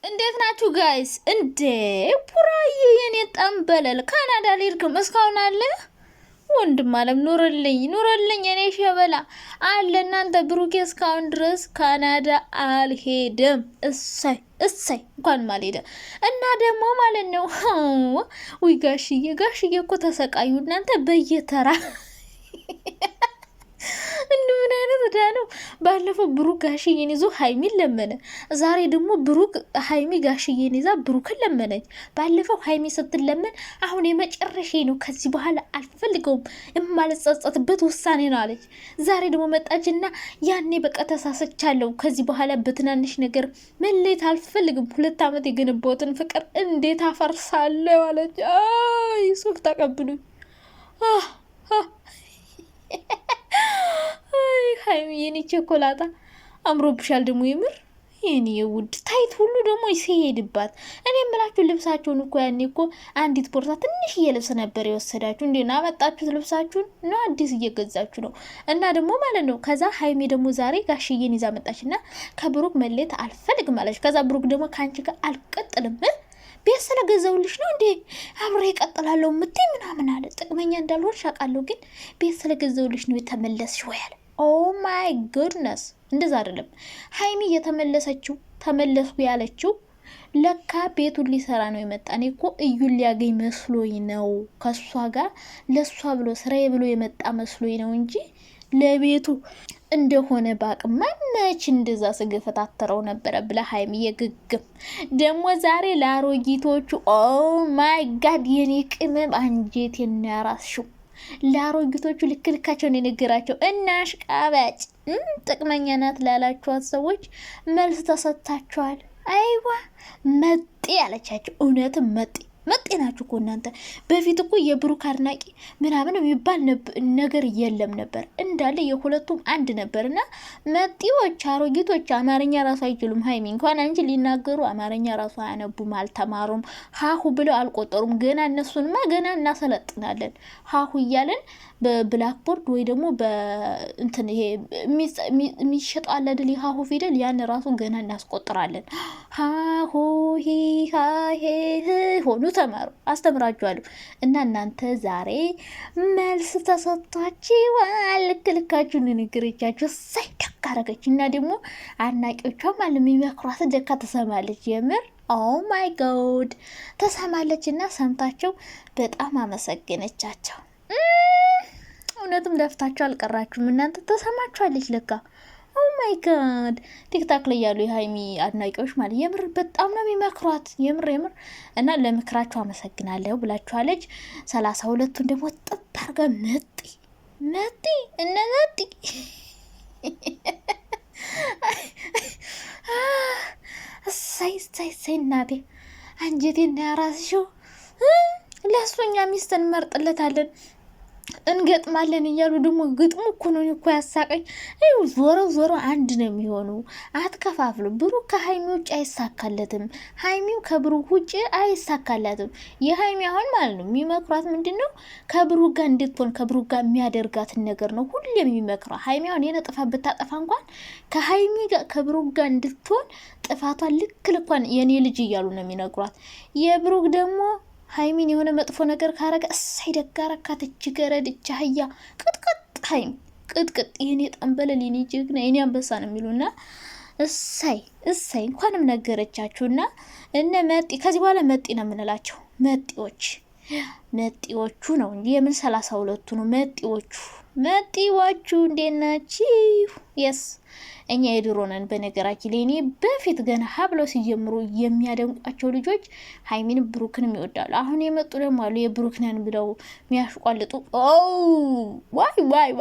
እንዴት ናችሁ ጋይስ? እንዴ ቡራዬ የኔ ጠንበለል ካናዳ ልሄድክም እስካሁን አለ? ወንድም አለም ኑርልኝ የኔ ሸበላ አለ። እናንተ ብሩኬ እስካሁን ድረስ ካናዳ አልሄደም። እሰይ እንኳን ማልሄደ እና ደግሞ ማለት ነው። ውይ ጋሽዬ እኮ ተሰቃዩ እናንተ በየተራ ምን አይነት እዳ ነው? ባለፈው ብሩክ ጋሽዬን ይዞ ሀይሚን ለመነ። ዛሬ ደግሞ ብሩክ ሀይሚ ጋሽዬን ይዛ ብሩክን ለመነች። ባለፈው ሀይሚ ስትለመን አሁን የመጨረሻ ነው፣ ከዚህ በኋላ አልፈልገውም፣ የማልጸጸትበት ውሳኔ ነው አለች። ዛሬ ደግሞ መጣችና ያኔ በቃ ተሳሰቻለሁ፣ ከዚህ በኋላ በትናንሽ ነገር መለየት አልፈልግም፣ 2 ዓመት የገነባሁትን ፍቅር እንዴት አፈርሳለሁ አለች። አይ ሱፍ ተቀብሉኝ። ሀይሚ የኔ ቸኮላታ አምሮብሻል ደግሞ የምር የኔ ውድ ታይት ሁሉ ደግሞ ሲሄድባት። እኔ የምላችሁ ልብሳችሁን እኮ ያኔ እኮ አንዲት ቦርሳ ትንሽዬ ልብስ ነበር የወሰዳችሁ። እንዴና አመጣችሁት ልብሳችሁን ነው አዲስ እየገዛችሁ ነው። እና ደግሞ ማለት ነው ከዛ ሀይሚ ደግሞ ዛሬ ጋሽዬን ይዛ መጣችና ከብሩክ መሌት አልፈልግም አለች። ከዛ ብሩክ ደግሞ ከአንቺ ጋር አልቀጥልም ቤት ስለገዘውልሽ ነው እንዴ አብሬ እቀጥላለሁ ምትይ ምናምን አለ። ጥቅመኛ እንዳልሆንሽ አውቃለሁ፣ ግን ቤት ስለገዘውልሽ ነው የተመለስሽ ወይ አለ። ኦ ማይ ጉድነስ እንደዛ አይደለም ሀይሚ የተመለሰችው። ተመለስኩ ያለችው ለካ ቤቱን ሊሰራ ነው የመጣ። እኔ እኮ እዩን ሊያገኝ መስሎኝ ነው ከሷ ጋር ለሷ ብሎ ስራዬ ብሎ የመጣ መስሎኝ ነው እንጂ ለቤቱ እንደሆነ ባቅማ መች እንደዛ ስገፈታተረው ነበረ ብለ ሀይሚ የግግም ደግሞ ዛሬ ለአሮጊቶቹ ኦ ማይ ጋድ የኔ ቅመም አንጀት የናራስሽው ለአሮጊቶቹ ልክልካቸውን የነገራቸው እና አሽቃባጭ ጥቅመኛ ናት ላላችኋት ሰዎች መልስ ተሰጥታችኋል። አይዋ መጤ ያለቻቸው እውነትም መጤ ናችሁ እኮ እናንተ። በፊት እኮ የብሩክ አድናቂ ምናምን የሚባል ነገር የለም ነበር፣ እንዳለ የሁለቱም አንድ ነበር። እና መጤዎች አሮጊቶች አማርኛ ራሱ አይችሉም። ሀይሚ እንኳን አንቺ ሊናገሩ አማርኛ ራሱ አያነቡም፣ አልተማሩም፣ ሀሁ ብለው አልቆጠሩም። ገና እነሱንማ ገና እናሰለጥናለን ሀሁ እያለን በብላክቦርድ ወይ ደግሞ በእንትን ይሄ የሚሸጠው አለ አይደል የሀሁ ፊደል ያን ራሱ ገና እናስቆጥራለን። ሀሁ ሂ ሀ ሄ ሆኑ ተማሩ፣ አስተምራችኋለሁ። እና እናንተ ዛሬ መልስ ተሰጥቷችኋል። ልክልካችሁን ንግግሮቻችሁ ሳይ ደካ አረገች። እና ደግሞ አድናቂዎቿ ማለት የሚመክሯት ደካ ተሰማለች። የምር ኦ ማይ ጋድ ተሰማለች። እና ሰምታቸው በጣም አመሰገነቻቸው። እውነትም ደፍታችሁ አልቀራችሁም እናንተ ተሰማችኋለች ለካ። ኦ ማይ ጋድ ቲክታክ ላይ ያሉ የሀይሚ አድናቂዎች ማለት የምር በጣም ነው የሚመክሯት። የምር እና ለምክራችሁ አመሰግናለሁ ብላችኋለች። 32ቱን ደግሞ ጥብ አርጋ መጢ እነ መጢ እሳይ እናቴ አንጀቴ እንዳያራስሽው ለእሱኛ ሚስት እንመርጥለታለን እንገጥማለን እያሉ ደግሞ ግጥሙ እኮ ነው እኮ ያሳቀኝ። ዞሮ አንድ ነው የሚሆኑ። አትከፋፍሉ። ብሩክ ከሀይሚ ውጭ አይሳካለትም፣ ሀይሚው ከብሩክ ውጭ አይሳካላትም። የሀይሚ አሁን ማለት ነው የሚመክሯት ምንድን ነው ከብሩክ ጋር እንድትሆን ከብሩክ ጋር የሚያደርጋትን ነገር ነው ሁሌም የሚመክሯት። ሀይሚ አሁን የሆነ ጥፋት ብታጠፋ እንኳን ከሀይሚ ጋር ከብሩክ ጋር እንድትሆን ጥፋቷን ልኳን የኔ ልጅ እያሉ ነው የሚነግሯት። የብሩክ ደግሞ ሀይሚን የሆነ መጥፎ ነገር ካረገ እሳይ ደጋረካት እጅ ገረድ እጅ አህያ ቅጥቅጥ ሀይሚ ቅጥቅጥ የኔ ጠንበለል የኔ ጀግና የኔ አንበሳ ነው የሚሉና እሳይ እንኳንም ነገረቻችሁና እነ መጤ ከዚህ በኋላ መጤ ነው የምንላቸው። መጤዎቹ ነው እንጂ የምን 32ቱ ነው መጤዎቹ እንዴት ናችሁ? የስ እኛ የድሮ ነን። በነገራችን ላይ እኔ በፊት ገና ሀብለው ሲጀምሩ የሚያደንቋቸው ልጆች ሀይሚን ብሩክንም ይወዳሉ። አሁን የመጡ ደግሞ አሉ የብሩክ ነን ብለው የሚያሽቋልጡ። ዋይ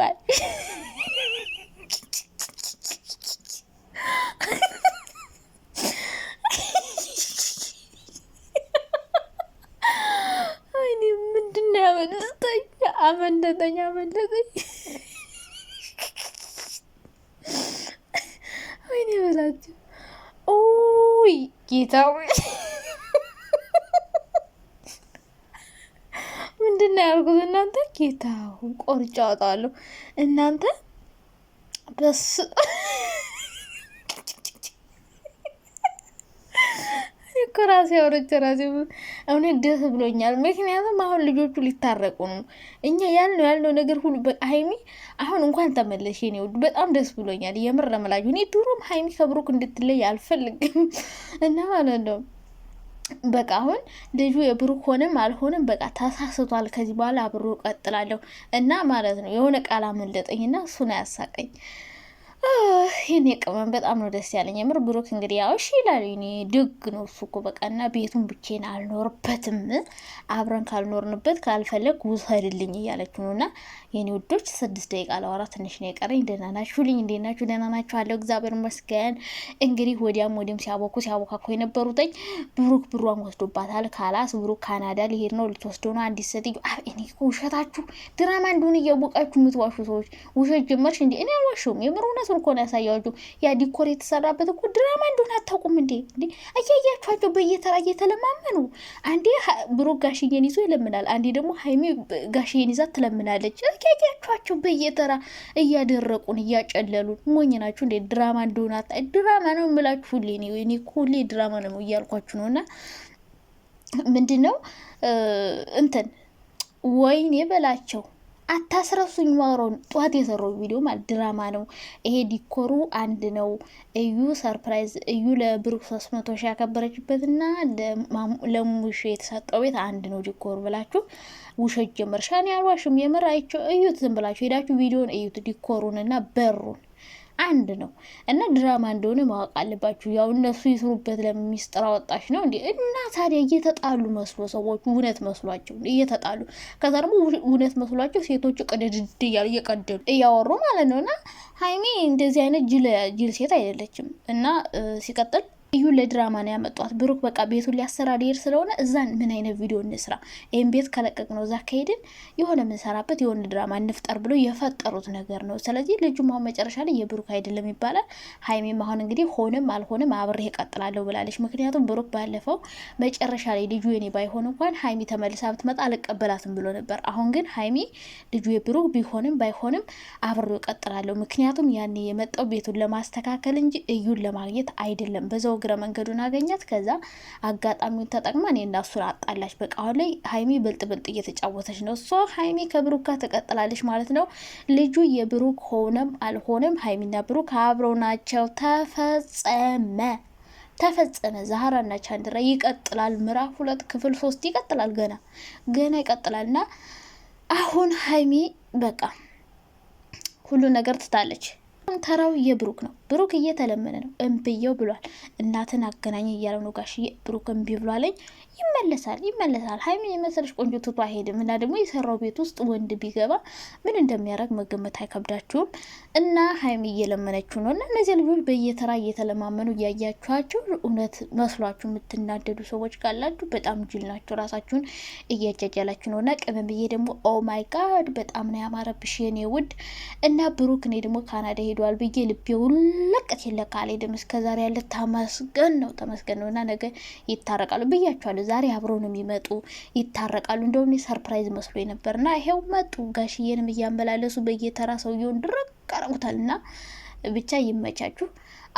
አይኔ ምንድነው ያመለጠኝ? አመለጠኝ ወይኔ በላችሁ። ኦይ ጌታው ምንድነው ያልኩት እናንተ? ጌታው ቆርጬ አወጣለሁ እናንተ በስ ራሴ አውርቼ ራሴ እውነት ደስ ብሎኛል። ምክንያቱም አሁን ልጆቹ ሊታረቁ ነው። እኛ ያልነው ነገር ሁሉ ሀይሚ አሁን እንኳን ተመለሽ የኔ ውድ በጣም ደስ ብሎኛል። የምር ለመላችሁ እኔ ድሮም ሀይሚ ከብሩክ እንድትለይ አልፈልግም እና ማለት ነው በቃ አሁን ልጁ የብሩክ ሆነም አልሆነም በቃ ተሳስቷል። ከዚህ በኋላ አብሮ ቀጥላለሁ እና ማለት ነው የሆነ ቃል አመለጠኝና እሱን አያሳቀኝ። ይህን ቅመም በጣም ነው ደስ ያለኝ። የምር ብሩክ እንግዲህ ያው እሺ ይላል። እኔ ድግ ነው እሱ እኮ በቃ እና ቤቱን ብቻዬን አልኖርበትም፣ አብረን ካልኖርንበት ካልፈለግ ውሰድልኝ እያለች ነው። እና የኔ ውዶች 6 ደቂቃ ለወራ ትንሽ ነው የቀረኝ። ደህና ናችሁልኝ? እንዴት ናችሁ? ደህና ናችሁ አለው። እግዚአብሔር ይመስገን። እንግዲህ ወዲያም ሲያቦካኩ የነበሩትኝ ብሩክ ብሯን ወስዶባታል። ካላስ ብሩክ ካናዳ ሊሄድ ነው፣ ልትወስደው ነው። አንዲት ሴትዮ እኔ ውሸታችሁ ድራማ እንደሆነ እያወቃችሁ የምትዋሹ ሰዎች ውሸት ጀመርሽ እንዴ? እኔ አልዋሸሁም። የምር እውነት እኮ ነው ያሳያችሁ። ያ ዲኮር የተሰራበት እኮ ድራማ እንደሆነ አታውቁም እንዴ? እያያችኋቸው በየተራ እየተለማመኑ አንዴ ብሩክ ጋሽዬን ይዞ ይለምናል፣ አንዴ ደግሞ ሀይሚ ጋሽዬን ይዛ ትለምናለች። እያያችኋቸው በየተራ እያደረቁን እያጨለሉን። ሞኝ ናችሁ እንዴ? ድራማ እንደሆነ ድራማ ነው የምላችሁ ሁሌ። እኔ ሁሌ ድራማ ነው እያልኳችሁ ነው። እና ምንድን ነው እንትን ወይኔ በላቸው አታስረሱኝ። ማውራውን ጠዋት የሰራው ቪዲዮ ማለት ድራማ ነው። ይሄ ዲኮሩ አንድ ነው። እዩ ሰርፕራይዝ እዩ ለብሩክ 300 ሺህ ያከበረችበትና ለሙሽ የተሰጠው ቤት አንድ ነው ዲኮሩ ብላችሁ ውሸት ጀመርሻ። እኔ አልዋሽም። የምር አይቼው እዩት። ዝም ብላችሁ ሄዳችሁ ቪዲዮን እዩት። ዲኮሩንና በሩን አንድ ነው እና ድራማ እንደሆነ ማወቅ አለባችሁ። ያው እነሱ ይስሩበት ለሚስጥር አወጣሽ ነው እንዴ? እና ታዲያ እየተጣሉ መስሎ ሰዎቹ እውነት መስሏቸው እየተጣሉ ከዛ ደግሞ እውነት መስሏቸው ሴቶቹ ቅድድድ እያሉ እየቀደሉ እያወሩ ማለት ነው። እና ሀይሚ እንደዚህ አይነት ጅል ሴት አይደለችም። እና ሲቀጥል እዩ ለድራማ ነው ያመጧት። ብሩክ በቃ ቤቱን ሊያሰራ ሊሄድ ስለሆነ እዛን ምን አይነት ቪዲዮ እንስራ፣ ይህን ቤት ከለቀቅ ነው እዛ ከሄድን የሆነ ምንሰራበት የሆነ ድራማ እንፍጠር ብሎ የፈጠሩት ነገር ነው። ስለዚህ ልጁም አሁን መጨረሻ ላይ የብሩክ አይደለም ይባላል። ሀይሜም አሁን እንግዲህ ሆንም አልሆንም አብሬ እቀጥላለሁ ብላለች። ምክንያቱም ብሩክ ባለፈው መጨረሻ ላይ ልጁ የኔ ባይሆን እንኳን ሀይሚ ተመልሳ ብትመጣ አልቀበላትም ብሎ ነበር። አሁን ግን ሀይሚ ልጁ የብሩክ ቢሆንም ባይሆንም አብሬ እቀጥላለሁ። ምክንያቱም ያኔ የመጣው ቤቱን ለማስተካከል እንጂ እዩን ለማግኘት አይደለም። በዛው ግረ መንገዱን አገኛት። ከዛ አጋጣሚውን ተጠቅማ እኔ እና እሱን አጣላች። በቃ አሁን ላይ ሀይሚ ብልጥ እየተጫወተች ነው። እሷ ሀይሚ ከብሩክ ጋር ትቀጥላለች ማለት ነው። ልጁ የብሩክ ሆነም አልሆነም ሀይሚና ብሩክ አብረው ናቸው። ተፈጸመ። ዛህራና ቻንድራ ይቀጥላል። ምዕራፍ 2 ክፍል 3 ይቀጥላል። ገና ይቀጥላል። እና አሁን ሀይሚ በቃ ሁሉ ነገር ትታለች። ተራው የብሩክ ነው። ብሩክ እየተለመነ ነው። እምብየው ብሏል። እናትን አገናኝ እያለው ነው ጋሽዬ። ብሩክ እምቢ ብሏለኝ። ይመለሳል። ሀይሚን የመሰለች ቆንጆ ትቶ አይሄድም። እና ደግሞ የሰራው ቤት ውስጥ ወንድ ቢገባ ምን እንደሚያደርግ መገመት አይከብዳችሁም። እና ሀይሚ እየለመነችው ነው። እና እነዚህ ልጆች በየተራ እየተለማመኑ እያያችኋቸው እውነት መስሏችሁ የምትናደዱ ሰዎች ካላችሁ በጣም ጅል ናቸው። ራሳችሁን እያጃጃላችሁ ነው። እና ቅመምዬ ደግሞ ኦ ማይ ጋድ በጣም ነው ያማረብሽ የኔ ውድ። እና ብሩክ እኔ ደግሞ ካናዳ ሄዷል ብዬ ልቤ ውለቀት ይለካል። ሄድም እስከዛሬ ያለ ተመስገን ነው። እና ነገ ይታረቃሉ ብያቸዋለሁ። ዛሬ አብረው ነው የሚመጡ፣ ይታረቃሉ። እንደውም ሰርፕራይዝ መስሎ ነበርና ይሄው መጡ። ጋሽዬንም እያመላለሱ በየተራ ሰውየውን ድረቅ አረጉታል። እና ብቻ ይመቻችሁ።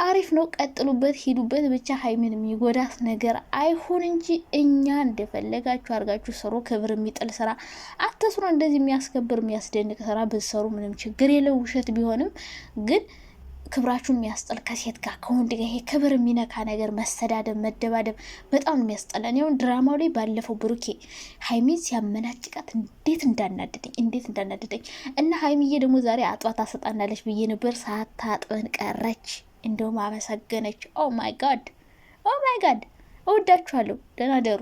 አሪፍ ነው። ቀጥሉበት፣ ሂዱበት። ብቻ ሀይሚን የሚጎዳት ነገር አይሁን እንጂ እኛ እንደፈለጋችሁ አድርጋችሁ ስሩ። ክብር የሚጥል ስራ አትስሩ። እንደዚህ የሚያስከብር የሚያስደንቅ ስራ ብትሰሩ ምንም ችግር የለው። ውሸት ቢሆንም ግን ክብራችሁን የሚያስጠል ከሴት ጋር ከወንድ ጋር ይሄ ክብር የሚነካ ነገር መሰዳደብ፣ መደባደብ በጣም ነው የሚያስጠላን። ይሁን ድራማው ላይ ባለፈው ብሩኬ ሀይሚን ሲያመናጭቃት እንዴት እንዳናደደኝ እና ሀይሚዬ ደግሞ ዛሬ አጥባ ታሰጣናለች ብዬ ነበር። ሳታጥበን ቀረች። እንደውም አመሰገነች። ኦ ማይ ጋድ እወዳችኋለሁ። ደህና ደሩ።